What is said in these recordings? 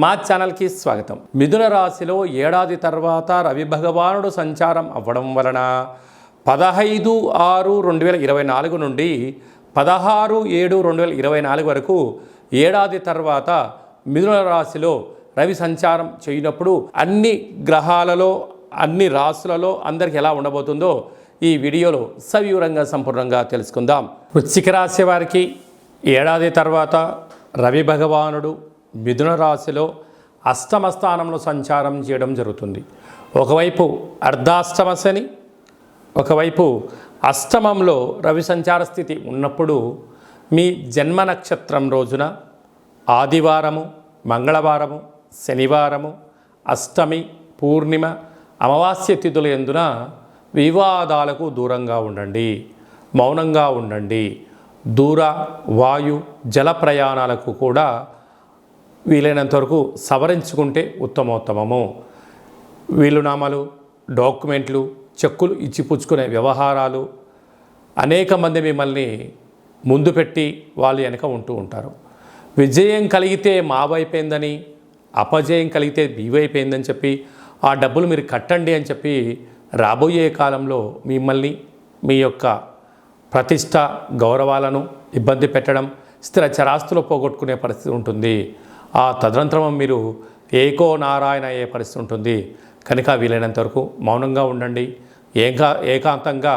మా ఛానల్కి స్వాగతం. మిథున రాశిలో ఏడాది తర్వాత రవి భగవానుడు సంచారం అవ్వడం వలన 15/6/2024 నుండి 16/7/2024 వరకు ఏడాది తర్వాత మిథున రాశిలో రవి సంచారం చేయనప్పుడు అన్ని గ్రహాలలో అన్ని రాశులలో అందరికి ఎలా ఉండబోతుందో ఈ వీడియోలో సవివరంగా సంపూర్ణంగా తెలుసుకుందాం. వృశ్చిక రాశి వారికి ఏడాది తర్వాత రవి భగవానుడు మిథున రాశిలో అష్టమ స్థానంలో సంచారం చేయడం జరుగుతుంది. ఒకవైపు అర్ధాష్టమ శని, ఒకవైపు అష్టమంలో రవి సంచార స్థితి ఉన్నప్పుడు మీ జన్మ నక్షత్రం రోజున ఆదివారము, మంగళవారము, శనివారము, అష్టమి, పూర్ణిమ, అమావాస్య తిథుల యందున వివాదాలకు దూరంగా ఉండండి, మౌనంగా ఉండండి. దూర వాయు జల ప్రయాణాలకు కూడా వీలైనంత వరకు సవరించుకుంటే ఉత్తమోత్తమము. వీలునామాలు, డాక్యుమెంట్లు, చెక్కులు ఇచ్చిపుచ్చుకునే వ్యవహారాలు అనేక మంది మిమ్మల్ని ముందు పెట్టి వాళ్ళు వెనక ఉంటూ ఉంటారు. విజయం కలిగితే మా వైపోయిందని, అపజయం కలిగితే మీ వైపోయిందని చెప్పి ఆ డబ్బులు మీరు కట్టండి అని చెప్పి రాబోయే కాలంలో మిమ్మల్ని మీ యొక్క ప్రతిష్ట గౌరవాలను ఇబ్బంది పెట్టడం, స్థిర చరాస్తులు పోగొట్టుకునే పరిస్థితి ఉంటుంది. ఆ తదనంతరం మీరు ఏకో నారాయణ అయ్యే పరిస్థితి ఉంటుంది. కనుక వీలైనంత వరకు మౌనంగా ఉండండి. ఏకాంతంగా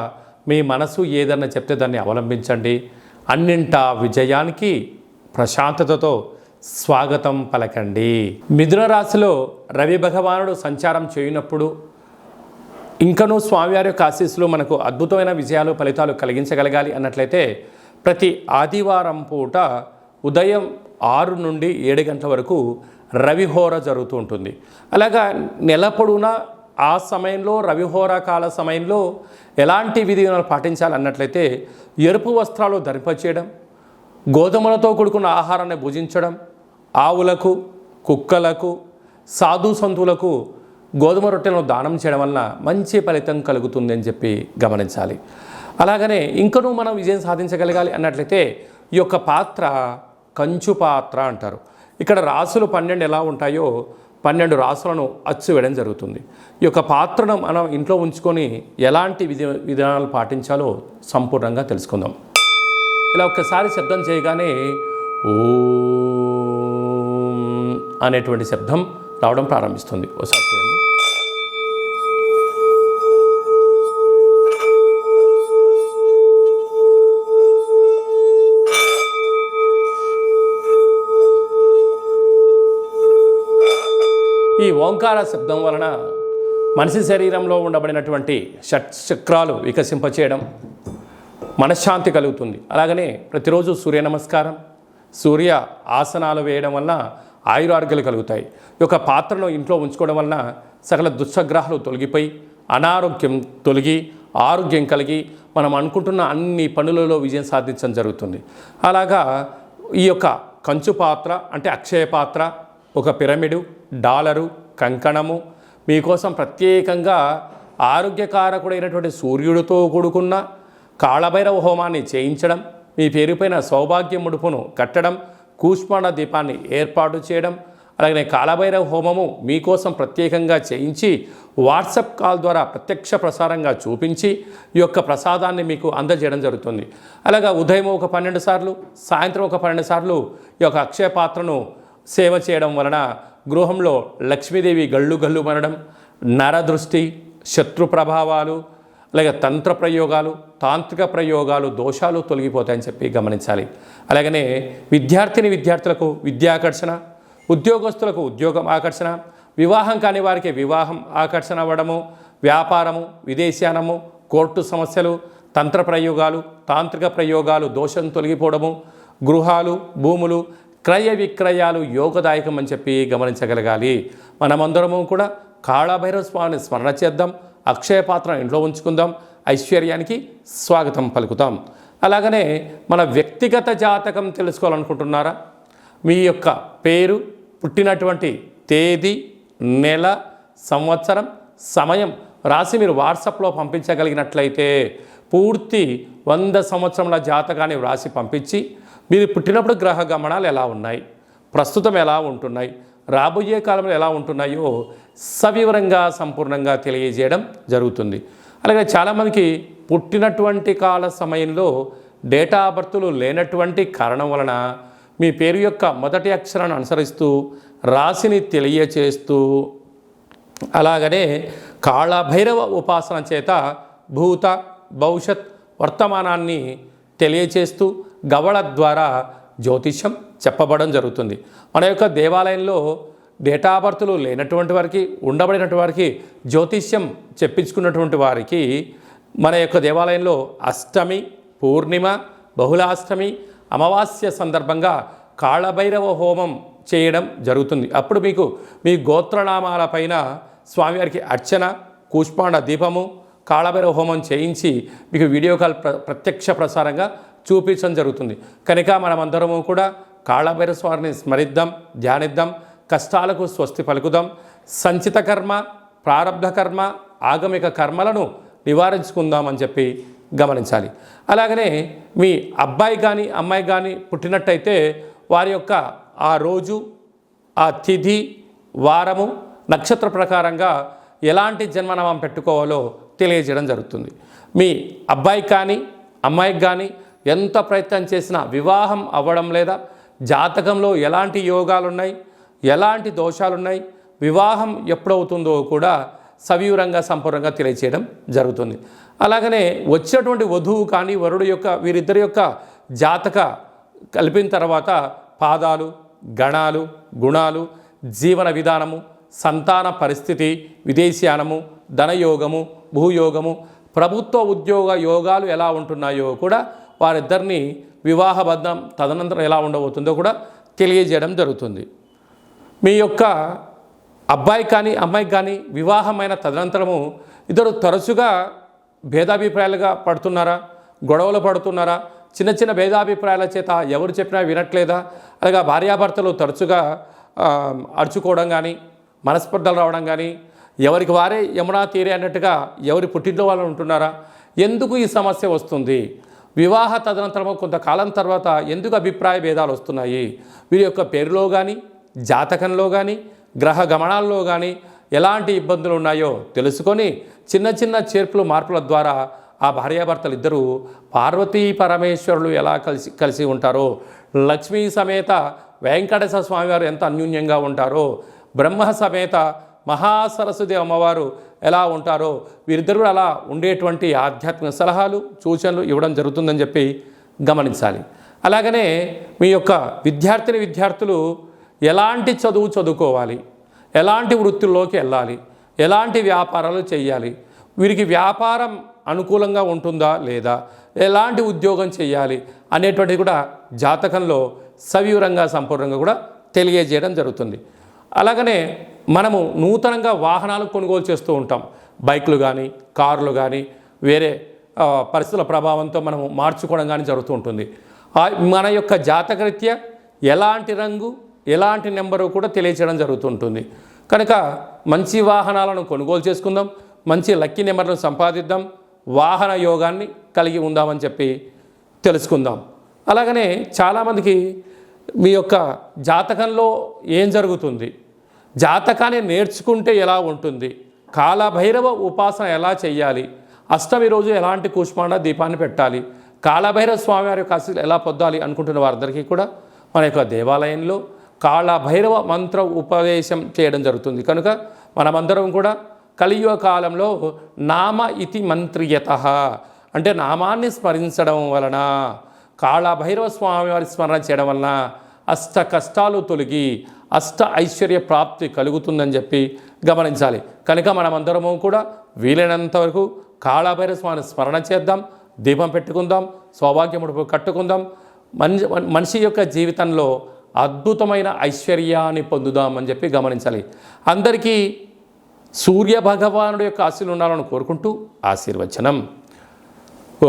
మీ మనసు ఏదన్నా చెప్తే దాన్ని అవలంబించండి. అన్నింటా విజయానికి ప్రశాంతతతో స్వాగతం పలకండి. మిథున రాశిలో రవి భగవానుడు సంచారం చేయనప్పుడు ఇంకనూ స్వామివారి యొక్క ఆశీస్సులు మనకు అద్భుతమైన విజయాలు ఫలితాలు కలిగించగలగాలి అన్నట్లయితే ప్రతి ఆదివారం పూట ఉదయం 6 నుండి 7 గంటల వరకు రవిహోర జరుగుతూ ఉంటుంది. అలాగా నెల పొడవునా ఆ సమయంలో రవిహోర కాల సమయంలో ఎలాంటి విధివిధానాలు పాటించాలన్నట్లయితే ఎరుపు వస్త్రాలు ధరింపచేయడం, గోధుమలతో కూడుకున్న ఆహారాన్ని భుజించడం, ఆవులకు, కుక్కలకు, సాధు సంతులకు గోధుమ రొట్టెలను దానం చేయడం వలన మంచి ఫలితం కలుగుతుంది అని చెప్పి గమనించాలి. అలాగనే ఇంకనూ మనం విజయం సాధించగలగాలి అన్నట్లయితే ఈ యొక్క పాత్ర కంచు పాత్ర అంటారు. ఇక్కడ రాసులు 12 ఎలా ఉంటాయో 12 రాసులను అచ్చు వేయడం జరుగుతుంది. ఈ యొక్క పాత్రను మనం ఇంట్లో ఉంచుకొని ఎలాంటి విధానాలు పాటించాలో సంపూర్ణంగా తెలుసుకుందాం. ఇలా ఒక్కసారి శబ్దం చేయగానే ఓం అనేటువంటి శబ్దం రావడం ప్రారంభిస్తుంది. ఒకసారి చూడండి. ఈ ఓంకార శబ్దం వలన మనిషి శరీరంలో ఉండబడినటువంటి షట్చక్రాలు వికసింపచేయడం, మనశ్శాంతి కలుగుతుంది. అలాగనే ప్రతిరోజు సూర్య నమస్కారం, సూర్య ఆసనాలు వేయడం వలన ఆయురారోగ్యాలు కలుగుతాయి. ఈ యొక్క పాత్రను ఇంట్లో ఉంచుకోవడం వలన సకల దుశ్శగ్రహాలు తొలగిపోయి అనారోగ్యం తొలగి ఆరోగ్యం కలిగి మనం అనుకుంటున్న అన్ని పనులలో విజయం సాధించడం జరుగుతుంది. అలాగా ఈ యొక్క కంచు పాత్ర అంటే అక్షయ పాత్ర, ఒక పిరమిడు, డాలరు, కంకణము మీకోసం ప్రత్యేకంగా ఆరోగ్యకారకుడైనటువంటి సూర్యుడితో కూడుకున్న కాళభైరవ హోమాన్ని చేయించడం, మీ పేరుపైన సౌభాగ్య ముడుపును కట్టడం, కూష్మాండ దీపాన్ని ఏర్పాటు చేయడం, అలాగే కాళభైరవ హోమము మీకోసం ప్రత్యేకంగా చేయించి వాట్సాప్ కాల్ ద్వారా ప్రత్యక్ష ప్రసారంగా చూపించి ఈ యొక్క ప్రసాదాన్ని మీకు అందజేయడం జరుగుతుంది. అలాగా ఉదయం ఒక 12 సార్లు, సాయంత్రం ఒక 12 సార్లు ఈ యొక్క అక్షయ పాత్రను సేవ చేయడం వలన గృహంలో లక్ష్మీదేవి గళ్ళు గళ్ళు మనడం, నరదృష్టి, శత్రు ప్రభావాలు, అలాగే తంత్ర ప్రయోగాలు, తాంత్రిక ప్రయోగాలు, దోషాలు తొలగిపోతాయని చెప్పి గమనించాలి. అలాగనే విద్యార్థులకు విద్యాకర్షణ, ఉద్యోగస్తులకు ఉద్యోగం ఆకర్షణ, వివాహం కాని వారికి వివాహం ఆకర్షణ అవ్వడము, వ్యాపారము, విదేశానము, కోర్టు సమస్యలు, తంత్ర ప్రయోగాలు, తాంత్రిక ప్రయోగాలు దోషం తొలగిపోవడము, గృహాలు, భూములు, క్రయ విక్రయాలు యోగదాయకం అని చెప్పి గమనించగలగాలి. మనమందరము కూడా కాళభైరవ స్వామిని స్మరణ చేద్దాం, అక్షయ పాత్ర ఇంట్లో ఉంచుకుందాం, ఐశ్వర్యానికి స్వాగతం పలుకుతాం. అలాగనే మన వ్యక్తిగత జాతకం తెలుసుకోవాలనుకుంటున్నారా? మీ యొక్క పేరు, పుట్టినటువంటి తేదీ, నెల, సంవత్సరం, సమయం రాసి మీరు వాట్సాప్లో పంపించగలిగినట్లయితే పూర్తి 100 సంవత్సరముల జాతకాన్ని వ్రాసి పంపించి మీరు పుట్టినప్పుడు గ్రహ గమనాలు ఎలా ఉన్నాయి, ప్రస్తుతం ఎలా ఉంటున్నాయి, రాబోయే కాలంలో ఎలా ఉంటున్నాయో సవివరంగా సంపూర్ణంగా తెలియజేయడం జరుగుతుంది. అలాగే చాలామందికి పుట్టినటువంటి కాల సమయంలో డేటా ఆఫ్ బర్త్లు లేనటువంటి కారణం వలన మీ పేరు యొక్క మొదటి అక్షరాన్ని అనుసరిస్తూ రాశిని తెలియచేస్తూ అలాగనే కాళభైరవ ఉపాసన చేత భూత భవిష్యత్ వర్తమానాన్ని తెలియచేస్తూ గవళ ద్వారా జ్యోతిష్యం చెప్పబడడం జరుగుతుంది. మన యొక్క దేవాలయంలో డేటా ఆఫ్ బర్త్లు లేనటువంటి వారికి, ఉండబడినటువంటి వారికి జ్యోతిష్యం చెప్పించుకున్నటువంటి వారికి మన యొక్క దేవాలయంలో అష్టమి, పూర్ణిమ, బహుళాష్టమి, అమావాస్య సందర్భంగా కాళభైరవ హోమం చేయడం జరుగుతుంది. అప్పుడు మీకు మీ గోత్రనామాల పైన స్వామివారికి అర్చన, కూష్మాండ దీపము, కాళభైరవ హోమం చేయించి మీకు వీడియో కాల్ ప్రత్యక్ష ప్రసారంగా చూపించడం జరుగుతుంది. కనుక మనమందరము కూడా కాళభైరవ స్వామిని స్మరిద్దాం, ధ్యానిద్దాం, కష్టాలకు స్వస్తి పలుకుదాం, సంచిత కర్మ, ప్రారబ్ధ కర్మ, ఆగమిక కర్మలను నివారించుకుందామని చెప్పి గమనించాలి. అలాగనే మీ అబ్బాయి కానీ అమ్మాయి కానీ పుట్టినట్టయితే వారి యొక్క ఆ రోజు, ఆ తిథి, వారము, నక్షత్ర ప్రకారంగా ఎలాంటి జన్మనామం పెట్టుకోవాలో తెలియజేయడం జరుగుతుంది. మీ అబ్బాయి కానీ అమ్మాయికి కానీ ఎంత ప్రయత్నం చేసినా వివాహం అవ్వడం లేదా, జాతకంలో ఎలాంటి యోగాలున్నాయి, ఎలాంటి దోషాలున్నాయి, వివాహం ఎప్పుడవుతుందో కూడా సవివరంగా సంపూర్ణంగా తెలియచేయడం జరుగుతుంది. అలాగనే వచ్చినటువంటి వధువు కానీ వరుడు యొక్క వీరిద్దరి యొక్క జాతక కలిపిన తర్వాత పాదాలు, గణాలు, గుణాలు, జీవన విధానము, సంతాన పరిస్థితి, విదేశీయానము, ధనయోగము, భూయోగము, ప్రభుత్వ ఉద్యోగ యోగాలు ఎలా ఉంటున్నాయో కూడా వారిద్దరిని వివాహబద్ధం తదనంతరం ఎలా ఉండబోతుందో కూడా తెలియజేయడం జరుగుతుంది. మీ యొక్క అబ్బాయి కానీ అమ్మాయికి కానీ వివాహమైన తదనంతరము ఇద్దరు తరచుగా భేదాభిప్రాయాలుగా పడుతున్నారా, గొడవలు పడుతున్నారా, చిన్న చిన్న భేదాభిప్రాయాల చేత ఎవరు చెప్పినా వినట్లేదా, అలాగా భార్యాభర్తలు తరచుగా అరుచుకోవడం కానీ, మనస్పర్ధలు రావడం కానీ, ఎవరికి వారే యమునా తీరే అన్నట్టుగా ఎవరి పుట్టింట్లో వాళ్ళు ఉంటున్నారా, ఎందుకు ఈ సమస్య వస్తుంది, వివాహ తదనంతరము కొంతకాలం తర్వాత ఎందుకు అభిప్రాయ భేదాలు వస్తున్నాయి, వీరి యొక్క పేరులో కానీ జాతకంలో కానీ గ్రహ గమనాల్లో కానీ ఎలాంటి ఇబ్బందులు ఉన్నాయో తెలుసుకొని చిన్న చిన్న చేర్పులు మార్పుల ద్వారా ఆ భార్యాభర్తలు ఇద్దరూ పార్వతీ పరమేశ్వరులు ఎలా కలిసి ఉంటారో, లక్ష్మీ సమేత వెంకటేశ్వర స్వామివారు ఎంత అన్యోన్యంగా ఉంటారో, బ్రహ్మ సమేత మహాసరస్వతి అమ్మవారు ఎలా ఉంటారో వీరిద్దరూ అలా ఉండేటువంటి ఆధ్యాత్మిక సలహాలు సూచనలు ఇవ్వడం జరుగుతుందని చెప్పి గమనించాలి. అలాగనే మీ యొక్క విద్యార్థులు ఎలాంటి చదువు చదువుకోవాలి, ఎలాంటి వృత్తుల్లోకి వెళ్ళాలి, ఎలాంటి వ్యాపారాలు చేయాలి, వీరికి వ్యాపారం అనుకూలంగా ఉంటుందా లేదా, ఎలాంటి ఉద్యోగం చేయాలి అనేటువంటిది కూడా జాతకంలో సవివరంగా సంపూర్ణంగా కూడా తెలియజేయడం జరుగుతుంది. అలాగనే మనము నూతనంగా వాహనాలు కొనుగోలు చేస్తూ ఉంటాం. బైకులు కానీ కార్లు కానీ వేరే పరిస్థితుల ప్రభావంతో మనము మార్చుకోవడం కానీ జరుగుతూ ఉంటుంది. మన యొక్క జాతకరీత్యా ఎలాంటి రంగు ఎలాంటి నెంబరు కూడా తెలియచేయడం జరుగుతుంటుంది. కనుక మంచి వాహనాలను కొనుగోలు చేసుకుందాం, మంచి లక్కీ నెంబర్లను సంపాదిద్దాం, వాహన యోగాన్ని కలిగి ఉందామని చెప్పి తెలుసుకుందాం. అలాగనే చాలామందికి మీ యొక్క జాతకంలో ఏం జరుగుతుంది, జాతకాన్ని నేర్చుకుంటే ఎలా ఉంటుంది, కాళభైరవ ఉపాసన ఎలా చేయాలి, అష్టమి రోజు ఎలాంటి కూష్మాండ దీపాన్ని పెట్టాలి, కాళభైరవ స్వామివారి యొక్క ఆశీస్సులు ఎలా పొందాలి అనుకుంటున్న వారందరికీ కూడా మన యొక్క దేవాలయంలో కాళభైరవ మంత్ర ఉపదేశం చేయడం జరుగుతుంది. కనుక మనమందరం కూడా కలియుగ కాలంలో నామ ఇతి మంత్రియతః అంటే నామాన్ని స్మరించడం వలన, కాళభైరవ స్వామివారి స్మరణ చేయడం వలన అష్ట కష్టాలు తొలగి అష్ట ఐశ్వర్య ప్రాప్తి కలుగుతుందని చెప్పి గమనించాలి. కనుక మనమందరము కూడా వీలైనంత వరకు కాళభైరవ స్వామిని స్మరణ చేద్దాం, దీపం పెట్టుకుందాం, సౌభాగ్యముడు కట్టుకుందాం, మనిషి యొక్క జీవితంలో అద్భుతమైన ఐశ్వర్యాన్ని పొందుదామని చెప్పి గమనించాలి. అందరికీ సూర్య భగవానుడి యొక్క ఆశీస్సులు ఉండాలని కోరుకుంటూ ఆశీర్వచనం.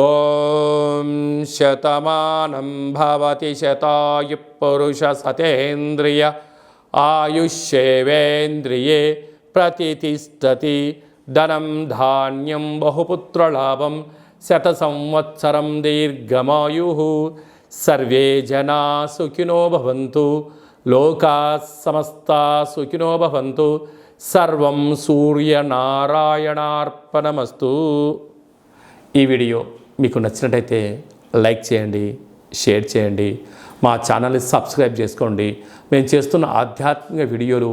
ఓం శతమానం భవతి శతాయు పురుష సతేంద్రియ ఆయుష్యేవేంద్రియే ప్రతితిష్టతి ధనం ధాన్యం బహుపుత్రలాభం శత సంవత్సరం దీర్ఘమాయు సర్వే జనా సుఖినో భవంతు. లోకా సమస్తా సుఖినో భవంతు. సర్వం సూర్యనారాయణార్పణమస్తు. ఈ వీడియో మీకు నచ్చినట్టయితే లైక్ చేయండి, షేర్ చేయండి, మా ఛానల్ని సబ్స్క్రైబ్ చేసుకోండి. మేము చేస్తున్న ఆధ్యాత్మిక వీడియోలు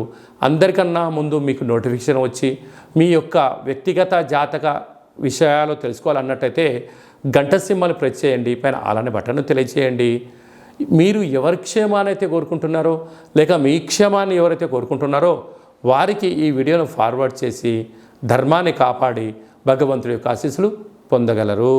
అందరికన్నా ముందు మీకు నోటిఫికేషన్ వచ్చి మీ యొక్క వ్యక్తిగత జాతక విషయాలు తెలుసుకోవాలన్నట్టయితే గంట సింబల్ ప్రెస్ చేయండి, పైన అలానే బటన్ను తెలియజేయండి. మీరు ఎవరి క్షేమాన్ని అయితే కోరుకుంటున్నారో లేక మీ క్షేమాన్ని ఎవరైతే కోరుకుంటున్నారో వారికి ఈ వీడియోను ఫార్వర్డ్ చేసి ధర్మాన్ని కాపాడి భగవంతుడి యొక్క ఆశీస్సులు పొందగలరు.